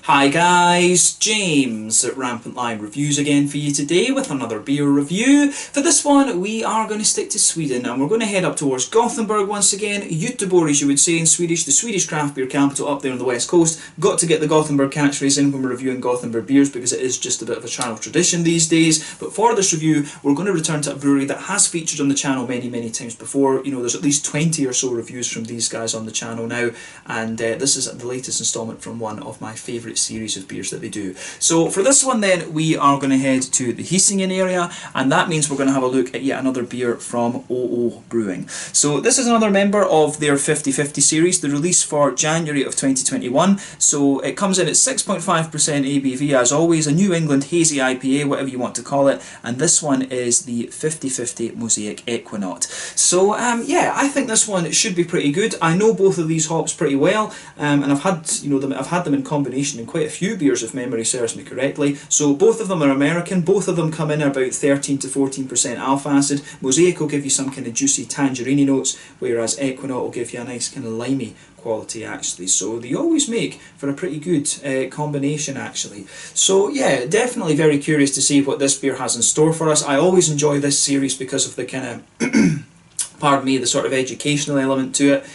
Hi guys, James at Rampant Lion Reviews again for you today with another beer review. For this one we are going to stick to Sweden and we're going to head up towards Gothenburg once again. Göteborg, as you would say in Swedish, the Swedish craft beer capital up there on the west coast. Got to get the Gothenburg catchphrase in when we're reviewing Gothenburg beers because it is just a bit of a channel tradition these days. But for this review we're going to return to a brewery that has featured on the channel many times before. You know, there's at least 20 or so reviews from these guys on the channel now, and this is the latest instalment from one of my favourite series of beers that they do. So for this one then we are going to head to the Hisingen area, and that means we're going to have a look at yet another beer from OO Brewing. So this is another member of their 50/50 series, the release for January of 2021. So it comes in at 6.5% ABV as always, a New England hazy IPA, whatever you want to call it, and this one is the 50/50 Mosaic Ekuanot. So yeah, I think this one should be pretty good. I know both of these hops pretty well, and I've had them in combination in quite a few beers if memory serves me correctly. So both of them are American, both of them come in about 13 to 14% alpha acid. Mosaic will give you some kind of juicy tangerine notes, whereas Ekuanot will give you a nice kind of limey quality actually. So they always make for a pretty good combination actually. So yeah, definitely very curious to see what this beer has in store for us. I always enjoy this series because of the kind of pardon me, the sort of educational element to it.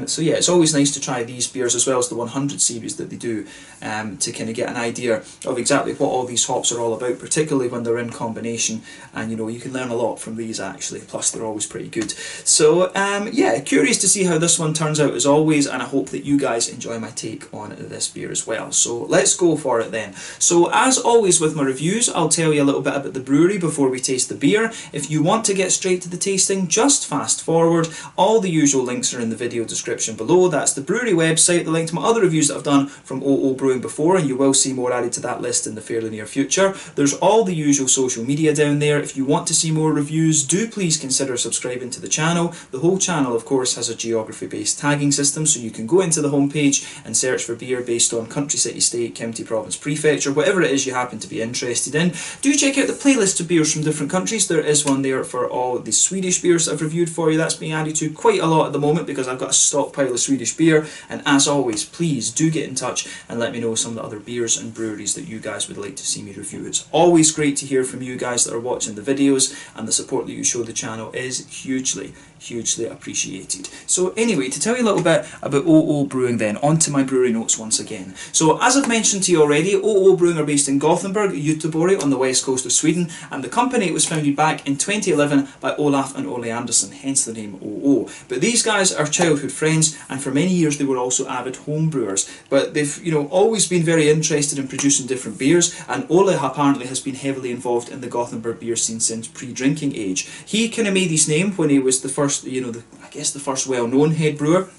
So yeah, it's always nice to try these beers as well as the 100 series that they do, to kind of get an idea of exactly what all these hops are all about, particularly when they're in combination, and you know, you can learn a lot from these actually, plus they're always pretty good. So yeah, curious to see how this one turns out as always, and I hope that you guys enjoy my take on this beer as well. So let's go for it then. So as always with my reviews, I'll tell you a little bit about the brewery before we taste the beer. If you want to get straight to the tasting, just fast forward. All the usual links are in the video description below. That's the brewery website, the link to my other reviews that I've done from OO Brewing before, and you will see more added to that list in the fairly near future. There's all the usual social media down there. If you want to see more reviews, do please consider subscribing to the channel. The whole channel of course has a geography based tagging system, so you can go into the homepage and search for beer based on country, city, state, county, province, prefecture, whatever it is you happen to be interested in. Do check out the playlist of beers from different countries. There is one there for all the Swedish beers I've reviewed for you. That's being added to quite a lot at the moment because I've got a stockpile of Swedish beer, and as always please do get in touch and let me know some of the other beers and breweries that you guys would like to see me review. It's always great to hear from you guys that are watching the videos, and the support that you show the channel is hugely appreciated. So anyway, to tell you a little bit about OO Brewing then, onto my brewery notes once again. So as I've mentioned to you already, OO Brewing are based in Gothenburg, Göteborg on the west coast of Sweden, and the company was founded back in 2011 by Olaf and Ole Anderson, hence the name OO. But these guys are childhood friends, and for many years they were also avid home brewers. But they've, you know, always been very interested in producing different beers, and Ole apparently has been heavily involved in the Gothenburg beer scene since pre-drinking age. He kind of made his name when he was the first, you know, I guess the first well-known head brewer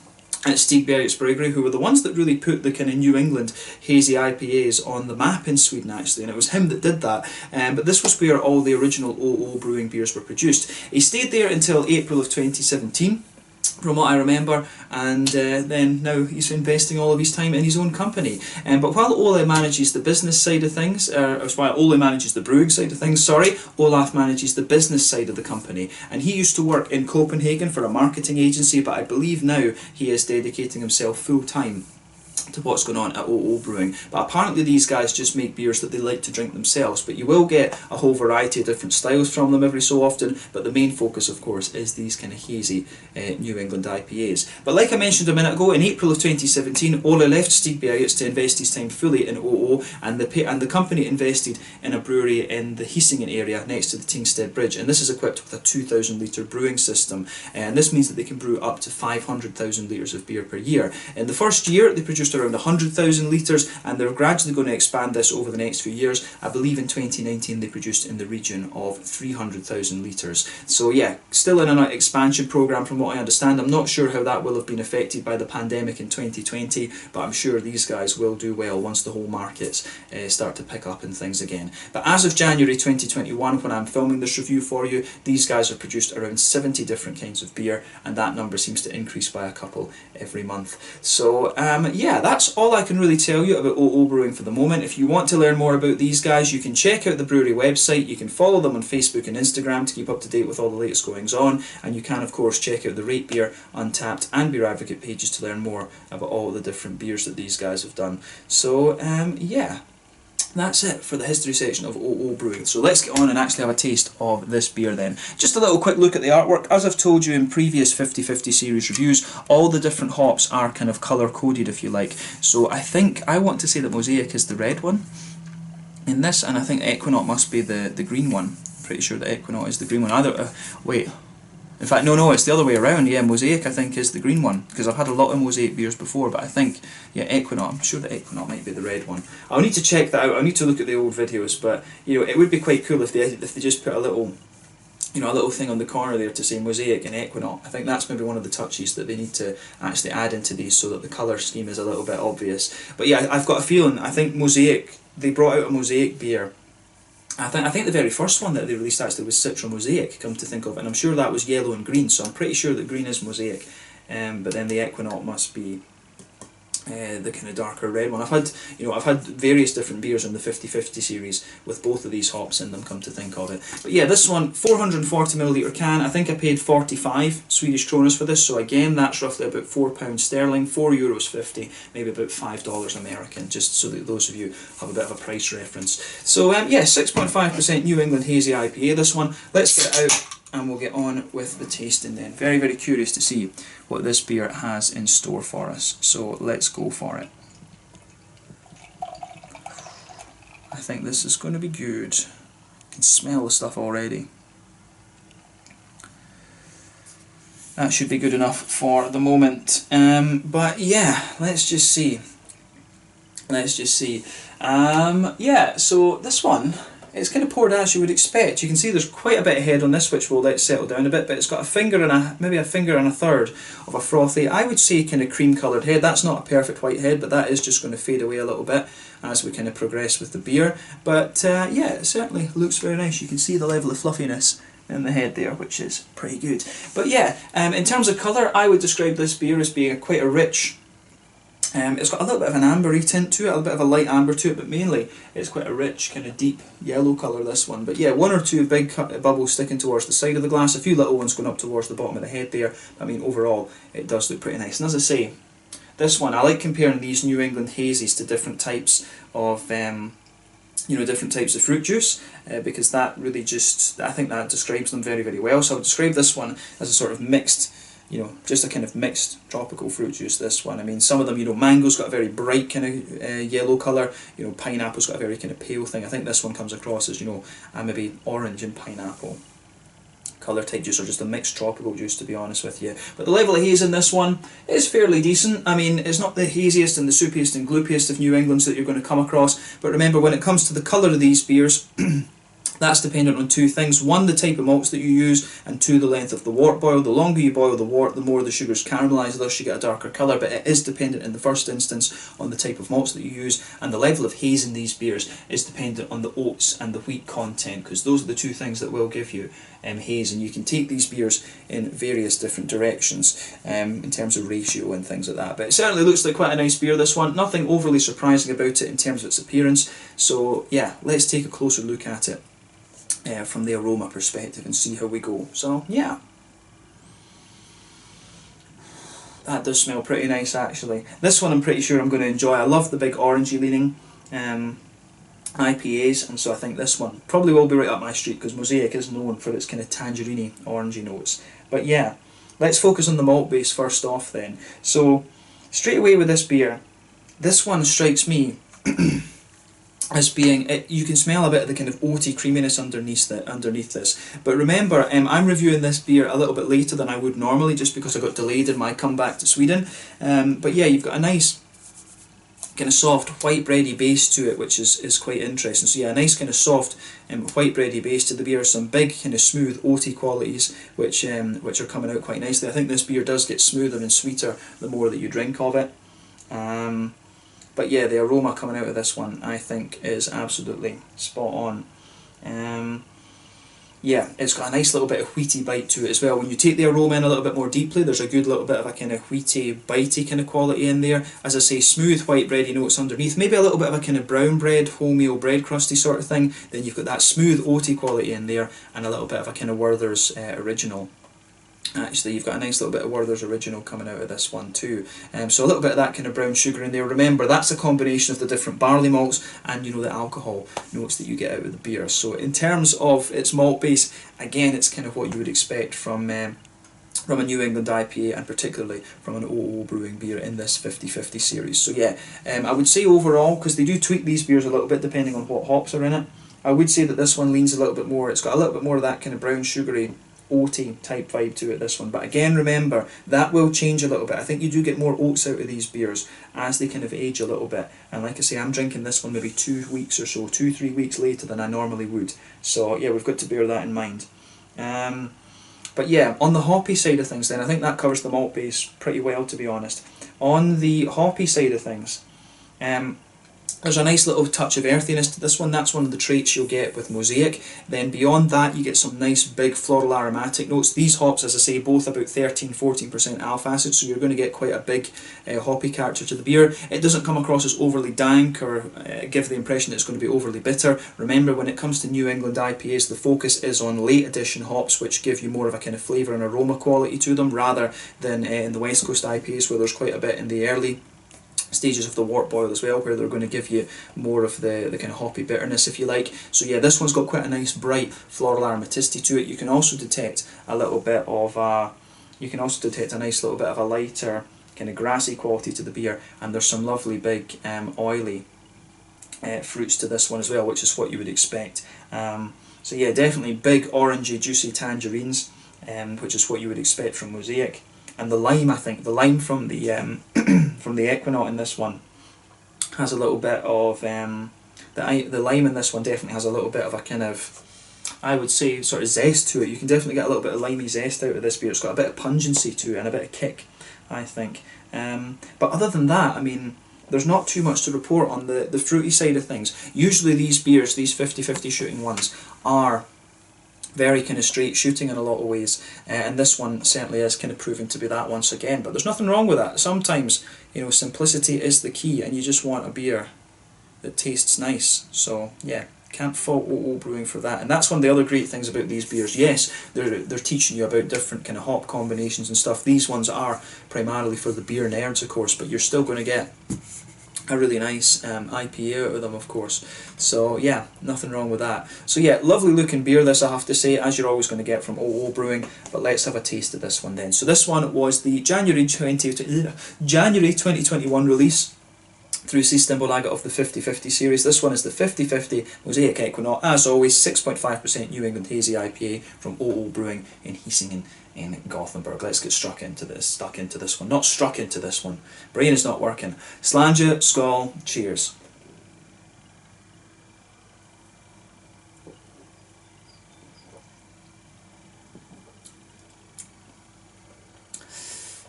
at Stigbergets Brewery, who were the ones that really put the kind of New England hazy IPAs on the map in Sweden actually, and it was him that did that. But this was where all the original OO Brewing beers were produced. He stayed there until April of 2017. From what I remember, and then now he's investing all of his time in his own company. But while Ole manages the business side of things, while Ole manages the brewing side of things, sorry, Olaf manages the business side of the company. And he used to work in Copenhagen for a marketing agency, but I believe now he is dedicating himself full time to what's going on at OO Brewing. But apparently these guys just make beers that they like to drink themselves, but you will get a whole variety of different styles from them every so often, but the main focus of course is these kind of hazy New England IPAs. But like I mentioned a minute ago, in April of 2017 Ole left Stigbergets to invest his time fully in OO, and the company invested in a brewery in the Hisingen area next to the Tingstead Bridge, and this is equipped with a 2,000 litre brewing system, and this means that they can brew up to 500,000 litres of beer per year. In the first year they produced around 100,000 litres, and they're gradually going to expand this over the next few years. I believe in 2019 they produced in the region of 300,000 litres. So yeah, still in an expansion programme from what I understand. I'm not sure how that will have been affected by the pandemic in 2020, but I'm sure these guys will do well once the whole markets start to pick up and things again. But as of January 2021, when I'm filming this review for you, these guys have produced around 70 different kinds of beer, and that number seems to increase by a couple every month. So yeah, that's all I can really tell you about OO Brewing for the moment. If you want to learn more about these guys, you can check out the brewery website, you can follow them on Facebook and Instagram to keep up to date with all the latest goings on, and you can of course check out the Rate Beer, Untappd and Beer Advocate pages to learn more about all the different beers that these guys have done. So yeah, that's it for the history section of OO Brewing. So let's get on and actually have a taste of this beer then. Just a little quick look at the artwork. As I've told you in previous 50/50 series reviews, all the different hops are kind of colour coded, if you like. So I think I want to say that Mosaic is the red one in this, and I think Ekuanot must be the green one. Pretty sure that Ekuanot is the green one. Either wait. In fact, no, it's the other way around. Yeah, Mosaic I think is the green one, because I've had a lot of Mosaic beers before, but I think, yeah, Ekuanot, I'm sure that Ekuanot might be the red one. I'll need to check that out. I'll need to look at the old videos, but you know, it would be quite cool if they just put a little, you know, a little thing on the corner there to say Mosaic and Ekuanot. I think that's maybe one of the touches that they need to actually add into these so that the colour scheme is a little bit obvious. But yeah, I've got a feeling, I think Mosaic, they brought out a Mosaic beer. I think the very first one that they released actually was Citra Mosaic, come to think of it, and I'm sure that was yellow and green, so I'm pretty sure that green is Mosaic, but then the Ekuanot must be the kind of darker red one. I've had various different beers in the 50/50 series with both of these hops in them, come to think of it. But yeah, this one, 440ml can, I think I paid 45 Swedish kronas for this, so again that's roughly about £4 sterling, €4.50, maybe about $5 American, just so that those of you have a bit of a price reference. So yeah, 6.5% New England Hazy IPA this one. Let's get it out and we'll get on with the tasting then. Very, very curious to see what this beer has in store for us. So let's go for it. I think this is going to be good. I can smell the stuff already. That should be good enough for the moment. But yeah, let's just see. Yeah, so this one, it's kind of poured as you would expect. You can see there's quite a bit of head on this, which we'll let settle down a bit, but it's got a finger and maybe a finger and a third of a frothy, I would say kind of cream coloured head. That's not a perfect white head, but that is just going to fade away a little bit as we kind of progress with the beer. But yeah, it certainly looks very nice. You can see the level of fluffiness in the head there, which is pretty good. But yeah, in terms of colour, I would describe this beer as being quite a rich, it's got a little bit of an ambery tint to it, a little bit of a light amber to it, but mainly it's quite a rich, kind of deep yellow colour, this one. But yeah, one or two big bubbles sticking towards the side of the glass, a few little ones going up towards the bottom of the head there. I mean, overall, it does look pretty nice. And as I say, this one, I like comparing these New England hazies to different types of, different types of fruit juice, because that really just, I think that describes them very, very well. So I would describe this one as a sort of mixed, just a kind of mixed tropical fruit juice, this one. I mean, some of them, mango's got a very bright kind of yellow colour, pineapple's got a very kind of pale thing. I think this one comes across as, maybe orange and pineapple colour type juice, or just a mixed tropical juice, to be honest with you. But the level of haze in this one is fairly decent. I mean, it's not the haziest and the soupiest and gloopiest of New Englands that you're going to come across, but remember, when it comes to the colour of these beers, that's dependent on two things. One, the type of malts that you use, and two, the length of the wort boil. The longer you boil the wort, the more the sugars caramelise, thus you get a darker colour, but it is dependent in the first instance on the type of malts that you use, and the level of haze in these beers is dependent on the oats and the wheat content, because those are the two things that will give you haze, and you can take these beers in various different directions in terms of ratio and things like that. But it certainly looks like quite a nice beer, this one. Nothing overly surprising about it in terms of its appearance, so yeah, let's take a closer look at it from the aroma perspective and see how we go. So yeah, that does smell pretty nice actually. This one I'm pretty sure I'm going to enjoy. I love the big orangey leaning IPAs, and so I think this one probably will be right up my street, because Mosaic is known for its kind of tangerine orangey notes. But yeah, let's focus on the malt base first off then. So straight away with this beer, this one strikes me as being, you can smell a bit of the kind of oaty creaminess underneath this. But remember, I'm reviewing this beer a little bit later than I would normally, just because I got delayed in my comeback to Sweden. But yeah, you've got a nice kind of soft white bready base to it, which is quite interesting. So yeah, a nice kind of soft white bready base to the beer, some big kind of smooth oaty qualities which are coming out quite nicely. I think this beer does get smoother and sweeter the more that you drink of it. But yeah, the aroma coming out of this one, I think, is absolutely spot on. yeah, it's got a nice little bit of wheaty bite to it as well. When you take the aroma in a little bit more deeply, there's a good little bit of a kind of wheaty, bitey kind of quality in there. As I say, smooth white bready notes underneath, maybe a little bit of a kind of brown bread, wholemeal bread crusty sort of thing. Then you've got that smooth oaty quality in there, and a little bit of a kind of Werther's original. Actually, you've got a nice little bit of Werther's original coming out of this one too. So a little bit of that kind of brown sugar in there. Remember, that's a combination of the different barley malts and, you know, the alcohol notes that you get out of the beer. So in terms of its malt base, again, it's kind of what you would expect from a New England IPA, and particularly from an OO Brewing beer in this 50/50 series. So yeah, I would say overall, because they do tweak these beers a little bit depending on what hops are in it, I would say that this one leans a little bit more, it's got a little bit more of that kind of brown sugary oaty type vibe to it, this one. But again, remember, that will change a little bit. I think you do get more oats out of these beers as they kind of age a little bit. And like I say, I'm drinking this one maybe 2 weeks or so, 2-3 weeks later than I normally would. So yeah, we've got to bear that in mind. But yeah, on the hoppy side of things then, I think that covers the malt base pretty well, to be honest. On the hoppy side of things, there's a nice little touch of earthiness to this one. That's one of the traits you'll get with Mosaic. Then beyond that, you get some nice big floral aromatic notes. These hops, as I say, both about 13-14% alpha acid, so you're going to get quite a big hoppy character to the beer. It doesn't come across as overly dank or give the impression that it's going to be overly bitter. Remember, when it comes to New England IPAs, the focus is on late edition hops, which give you more of a kind of flavour and aroma quality to them, rather than in the West Coast IPAs, where there's quite a bit in the early stages of the wort boil as well, where they're going to give you more of the kind of hoppy bitterness, if you like. So yeah, this one's got quite a nice bright floral aromaticity to it. You can also detect a little bit of a nice little bit of a lighter kind of grassy quality to the beer, and there's some lovely big oily fruits to this one as well, which is what you would expect. So yeah, definitely big orangey juicy tangerines, which is what you would expect from Mosaic. And the lime, I think, the lime from the from the Ekuanot in this one has a little bit of the lime in this one definitely has a little bit of a kind of, I would say, sort of zest to it. You can definitely get a little bit of limey zest out of this beer. It's got a bit of pungency to it and a bit of kick, I think. But other than that, I mean, there's not too much to report on the fruity side of things. Usually these beers, these 50/50 shooting ones, are very kind of straight shooting in a lot of ways, and this one certainly is kind of proving to be that once again. But there's nothing wrong with that. Sometimes, you know, simplicity is the key, and you just want a beer that tastes nice. So yeah, can't fault OO Brewing for that. And that's one of the other great things about these beers. Yes, they're teaching you about different kind of hop combinations and stuff. These ones are primarily for the beer nerds, of course, but you're still going to get a really nice IPA out of them, of course. So yeah, nothing wrong with that. So yeah, lovely looking beer this, I have to say, as you're always going to get from OO Brewing. But let's have a taste of this one then. So this one was the January 2021 release through Systembolaget of the 50/50 series. This one is the 50/50 Mosaic Ekuanot, as always, 6.5% New England Hazy IPA from OO Brewing in Hisingen in Gothenburg. Let's get stuck into this one. Not struck into this one. Brain is not working. Slange, skål, cheers.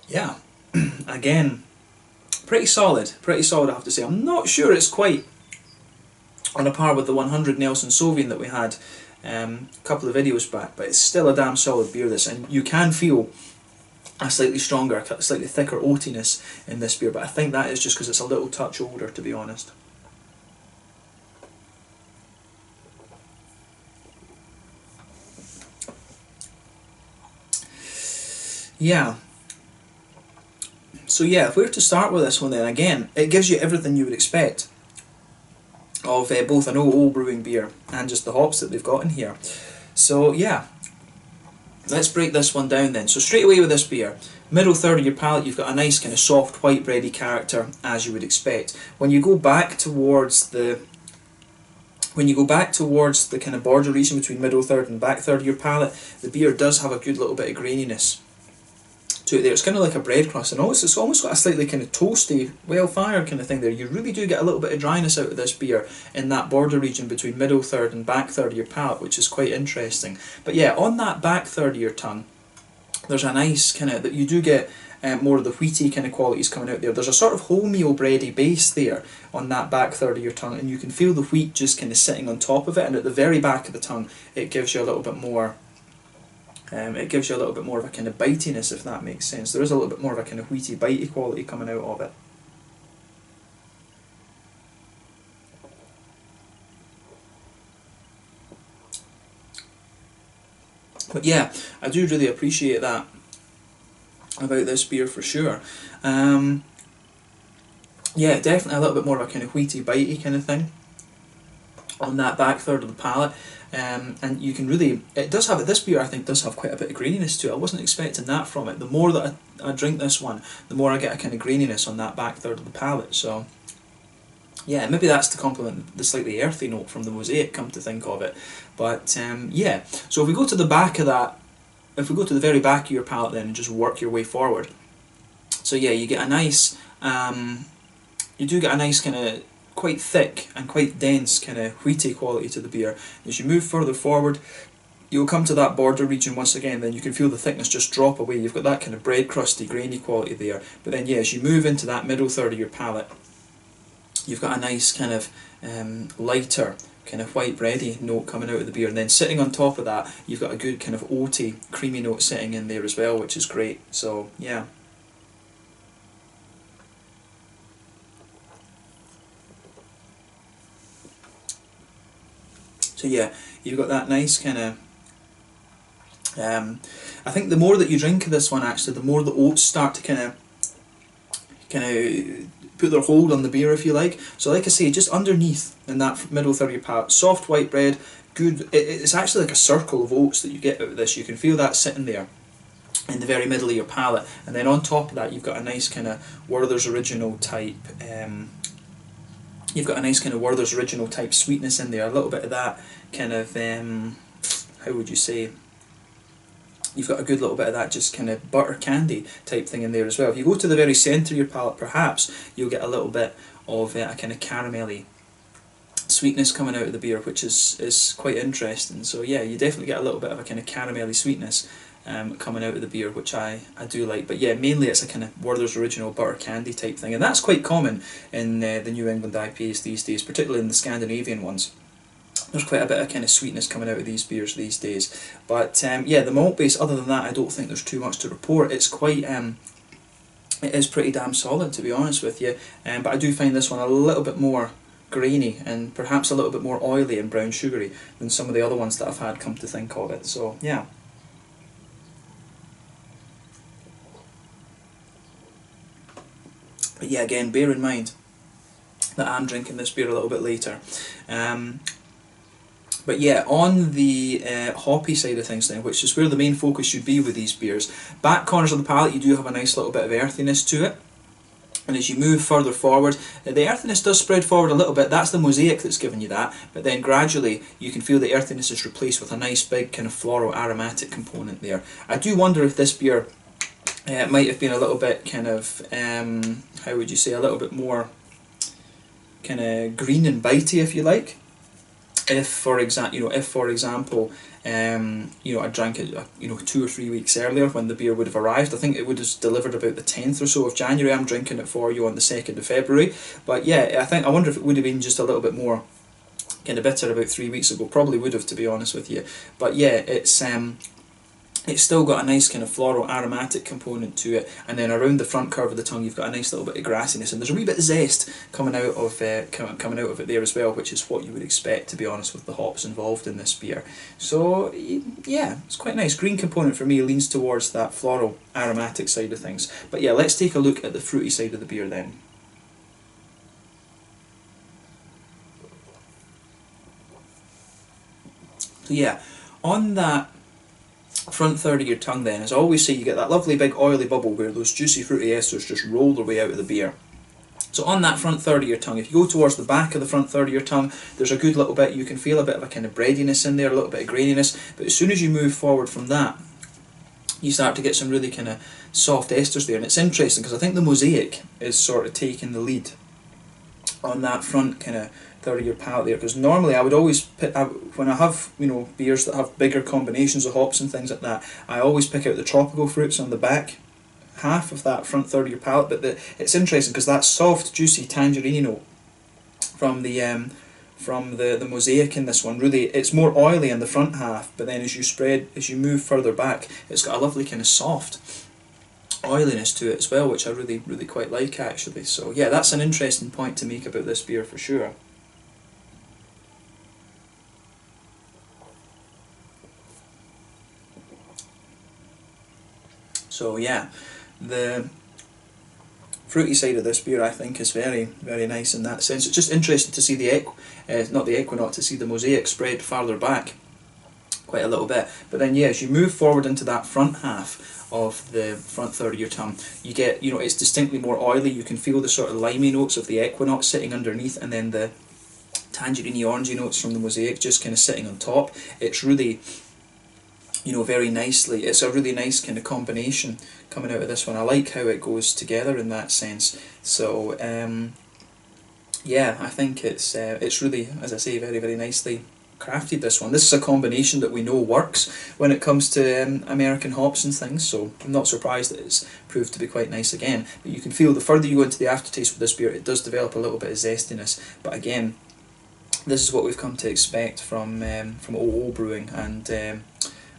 Yeah, again, pretty solid I have to say. I'm not sure it's quite on a par with the 100 Nelson Sauvin that we had a couple of videos back, but it's still a damn solid beer, this, and you can feel a slightly stronger, a slightly thicker oatiness in this beer, but I think that is just because it's a little touch older, to be honest. Yeah. So yeah, if we were to start with this one then, again, it gives you everything you would expect of both an OO Brewing beer and just the hops that they've got in here. So yeah, let's break this one down then. So straight away with this beer, middle third of your palate, you've got a nice kind of soft white bready character, as you would expect. When you go back towards the kind of border region between middle third and back third of your palate, the beer does have a good little bit of graininess to it there. It's kind of like a bread crust, and also it's almost got a slightly kind of toasty, well-fired kind of thing there. You really do get a little bit of dryness out of this beer in that border region between middle third and back third of your palate, which is quite interesting. But yeah, on that back third of your tongue, there's a nice kind of, that you do get more of the wheaty kind of qualities coming out there. There's a sort of wholemeal bready base there on that back third of your tongue, and you can feel the wheat just kind of sitting on top of it, and at the very back of the tongue it gives you a little bit more of a kind of bitiness, if that makes sense. There is a little bit more of a kind of wheaty, bitey quality coming out of it. But yeah, I do really appreciate that about this beer for sure. Yeah, definitely a little bit more of a kind of wheaty, bitey kind of thing on that back third of the palate. And you can really, this beer I think does have quite a bit of graininess to it. I wasn't expecting that from it. The more that I drink this one, the more I get a kind of graininess on that back third of the palate. So yeah, maybe that's to complement the slightly earthy note from the Mosaic, come to think of it. But yeah, so if we go to the back of that, if we go to the very back of your palate then and just work your way forward. So yeah, you get a nice, you do get a nice kind of quite thick and quite dense kind of wheaty quality to the beer. As you move further forward, you'll come to that border region once again, then you can feel the thickness just drop away. You've got that kind of bread crusty, grainy quality there. But then yeah, as you move into that middle third of your palate, you've got a nice kind of lighter, kind of white bready note coming out of the beer, and then sitting on top of that, you've got a good kind of oaty, creamy note sitting in there as well, which is great. So yeah. So yeah, you've got that nice kind of, I think the more that you drink of this one actually, the more the oats start to kind of put their hold on the beer, if you like. So like I say, just underneath in that middle third of your palate, soft white bread, good, it's actually like a circle of oats that you get out of this. You can feel that sitting there in the very middle of your palate, and then on top of that you've got a nice kind of Werther's Original type, Werther's Original type sweetness in there, a little bit of that kind of, how would you say, you've got a good little bit of that just kind of butter candy type thing in there as well. If you go to the very centre of your palate, perhaps you'll get a little bit of a kind of caramelly sweetness coming out of the beer, which is quite interesting. So yeah, you definitely get a little bit of a kind of caramelly sweetness coming out of the beer, which I do like. But yeah, mainly it's a kind of Werther's Original butter candy type thing, and that's quite common in the New England IPAs these days, particularly in the Scandinavian ones. There's quite a bit of kind of sweetness coming out of these beers these days. But yeah, the malt base, other than that, I don't think there's too much to report. It's quite, it is pretty damn solid, to be honest with you. But I do find this one a little bit more grainy and perhaps a little bit more oily and brown sugary than some of the other ones that I've had, come to think of it. So yeah. But yeah, again, bear in mind that I'm drinking this beer a little bit later. But yeah, on the hoppy side of things then, which is where the main focus should be with these beers, back corners of the palate you do have a nice little bit of earthiness to it. And as you move further forward, the earthiness does spread forward a little bit. That's the Mosaic that's giving you that. But then gradually you can feel the earthiness is replaced with a nice big kind of floral aromatic component there. I do wonder if this beer might have been a little bit kind of, how would you say, a little bit more kind of green and bitey, if you like. If, for example, I drank it, 2 or 3 weeks earlier when the beer would have arrived. I think it would have delivered about the 10th or so of January. I'm drinking it for you on the 2nd of February. But yeah, I wonder if it would have been just a little bit more kind of bitter about 3 weeks ago. Probably would have, to be honest with you. But yeah, it's still got a nice kind of floral aromatic component to it, and then around the front curve of the tongue you've got a nice little bit of grassiness, and there's a wee bit of zest coming out of it there as well, which is what you would expect, to be honest, with the hops involved in this beer. So yeah, it's quite nice. Green component for me leans towards that floral aromatic side of things. But yeah, let's take a look at the fruity side of the beer then. So yeah, on that front third of your tongue then, as I always say, you get that lovely big oily bubble where those juicy fruity esters just roll their way out of the beer. So on that front third of your tongue, if you go towards the back of the front third of your tongue, there's a good little bit, you can feel a bit of a kind of breadiness in there, a little bit of graininess, but as soon as you move forward from that, you start to get some really kind of soft esters there. And it's interesting because I think the Mosaic is sort of taking the lead on that front kind of third of your palate there, because normally I would always pick, when I have beers that have bigger combinations of hops and things like that, I always pick out the tropical fruits on the back half of that front third of your palate, but it's interesting because that soft, juicy tangerine note from the Mosaic in this one, really, it's more oily in the front half, but then as you move further back, it's got a lovely kind of soft oiliness to it as well, which I really, really quite like actually. So yeah, that's an interesting point to make about this beer for sure. So yeah, the fruity side of this beer I think is very, very nice in that sense. It's just interesting to see not the Ekuanot, to see the Mosaic spread farther back quite a little bit. But then yeah, as you move forward into that front half of the front third of your tongue, you get, you know, it's distinctly more oily. You can feel the sort of limey notes of the Ekuanot sitting underneath, and then the tangerine orangey notes from the Mosaic just kind of sitting on top. It's really, you know, very nicely, it's a really nice kind of combination coming out of this one. I like how it goes together in that sense. So yeah, I think it's really, as I say, very, very nicely crafted, this one. This is a combination that we know works when it comes to American hops and things, so I'm not surprised that it's proved to be quite nice again. But you can feel the further you go into the aftertaste with this beer, it does develop a little bit of zestiness, but again, this is what we've come to expect from OO Brewing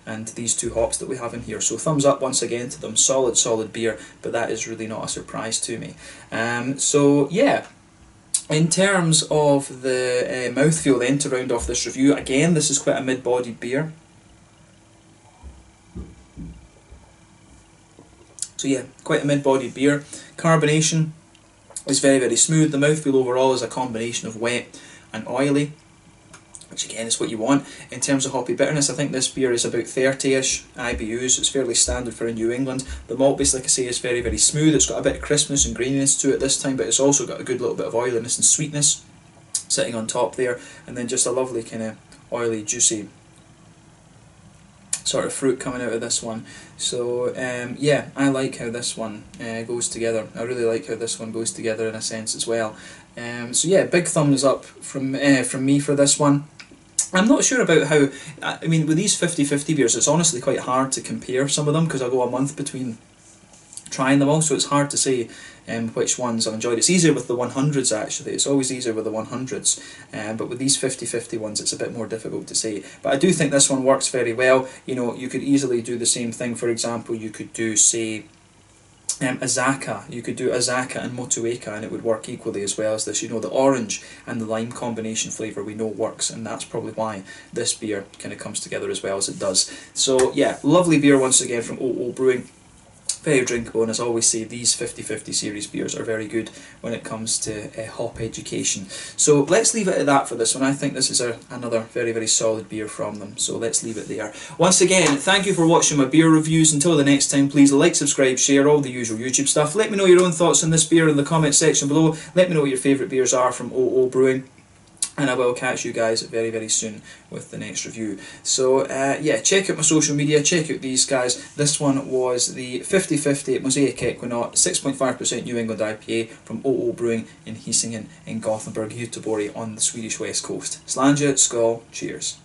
and these two hops that we have in here. So thumbs up once again to them. Solid beer, but that is really not a surprise to me. So yeah, in terms of the mouthfeel then, to round off this review, again this is quite a mid-bodied beer. So yeah, quite a mid-bodied beer. Carbonation is very, very smooth. The mouthfeel overall is a combination of wet and oily, which again is what you want. In terms of hoppy bitterness, I think this beer is about 30-ish IBUs. It's fairly standard for in New England. The malt base, like I say, is very, very smooth. It's got a bit of crispness and graininess to it this time, but it's also got a good little bit of oiliness and sweetness sitting on top there, and then just a lovely kind of oily, juicy sort of fruit coming out of this one. So yeah, I like how this one goes together. I really like how this one goes together in a sense as well. So yeah, big thumbs up from me for this one. I'm not sure about how, I mean, with these 50-50 beers, it's honestly quite hard to compare some of them because I go a month between trying them all, so it's hard to say which ones I've enjoyed. It's easier with the 100s actually, it's always easier with the 100s, but with these 50-50 ones it's a bit more difficult to say. But I do think this one works very well. You know, you could easily do the same thing. For example, you could do, say, Azaka. You could do Azaka and Motueka and it would work equally as well as this. You know, the orange and the lime combination flavour we know works, and that's probably why this beer kind of comes together as well as it does. So yeah, lovely beer once again from OO Brewing. Very drinkable, and as I always say, these 50-50 series beers are very good when it comes to hop education. So let's leave it at that for this one. I think this is another very, very solid beer from them, so let's leave it there. Once again, thank you for watching my beer reviews. Until the next time, please like, subscribe, share, all the usual YouTube stuff. Let me know your own thoughts on this beer in the comment section below. Let me know what your favourite beers are from OO Brewing. And I will catch you guys very, very soon with the next review. So yeah, check out my social media, check out these guys. This one was the 50-50 Mosaic Ekuanot 6.5% New England IPA from OO Brewing in Hisingen in Gothenburg, Göteborg on the Swedish west coast. Slanja, skål, cheers.